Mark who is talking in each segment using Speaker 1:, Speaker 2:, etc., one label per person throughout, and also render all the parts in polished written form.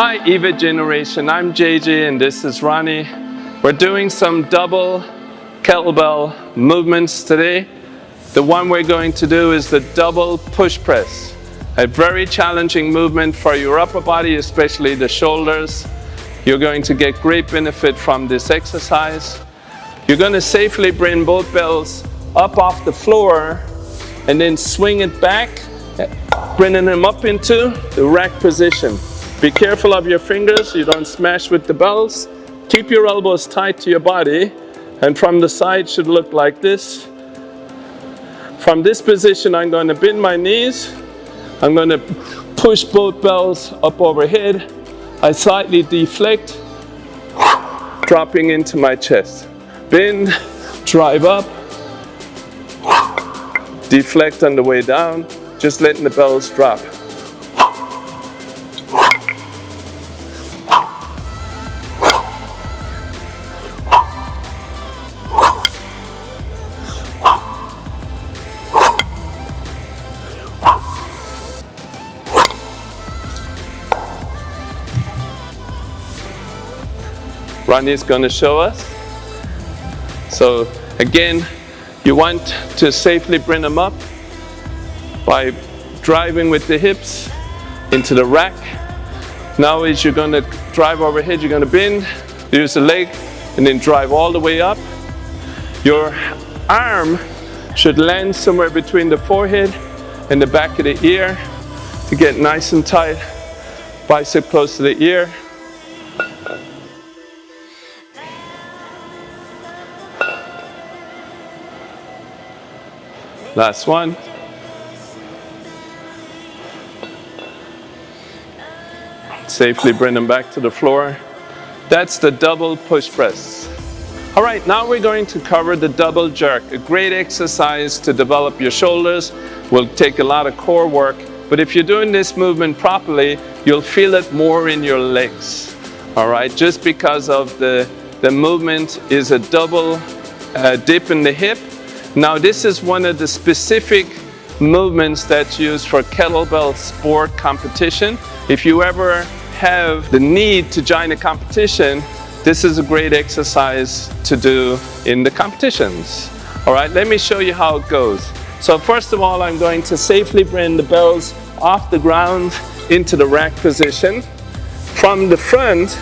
Speaker 1: Hi EVA Generation, I'm JJ and this is Ronnie. We're doing some double kettlebell movements today. The one we're going to do is the double push press. A very challenging movement for your upper body, especially the shoulders. You're going to get great benefit from this exercise. You're going to safely bring both bells up off the floor and then swing it back, bringing them up into the rack position. Be careful of your fingers, you don't smash with the bells. Keep your elbows tight to your body, and from the side should look like this. From this position, I'm going to bend my knees. I'm going to push both bells up overhead. I slightly deflect, dropping into my chest. Bend, drive up, deflect on the way down, just letting the bells drop. Ronnie's going to show us. So again, you want to safely bring them up by driving with the hips into the rack. Now as you're going to drive overhead, you're going to bend, use the leg, and then drive all the way up. Your arm should land somewhere between the forehead and the back of the ear to get nice and tight, bicep close to the ear. Last one. Safely bring them back to the floor. That's the double push press. All right, now we're going to cover the double jerk, a great exercise to develop your shoulders. Will take a lot of core work, but if you're doing this movement properly, you'll feel it more in your legs. All right, just because of the movement is a double dip in the hip. Now this is one of the specific movements that's used for kettlebell sport competition. If you ever have the need to join a competition, this is a great exercise to do in the competitions. All right, let me show you how it goes. So first of all, I'm going to safely bring the bells off the ground into the rack position. From the front,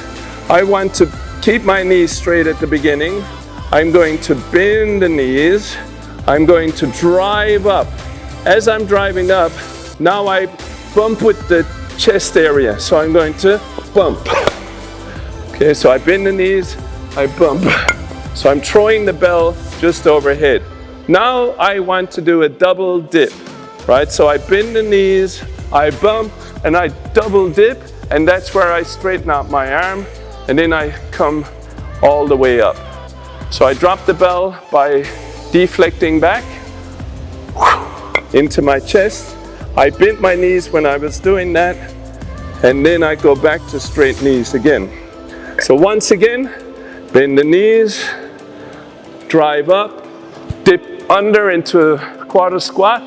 Speaker 1: I want to keep my knees straight at the beginning. I'm going to bend the knees. I'm going to drive up. As I'm driving up, now I bump with the chest area. So I'm going to bump. Okay, so I bend the knees, I bump. So I'm throwing the bell just overhead. Now I want to do a double dip, right? So I bend the knees, I bump, and I double dip, and that's where I straighten out my arm, and then I come all the way up. So I drop the bell by deflecting back into my chest. I bent my knees when I was doing that, and then I go back to straight knees again. So once again, bend the knees, drive up, dip under into a quarter squat,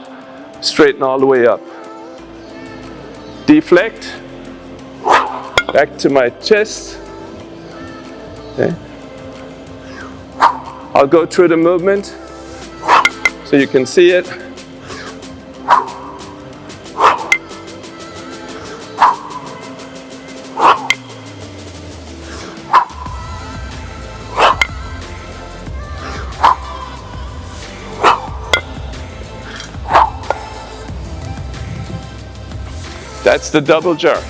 Speaker 1: straighten all the way up. Deflect, back to my chest. Okay. I'll go through the movement so you can see it. That's the double jerk.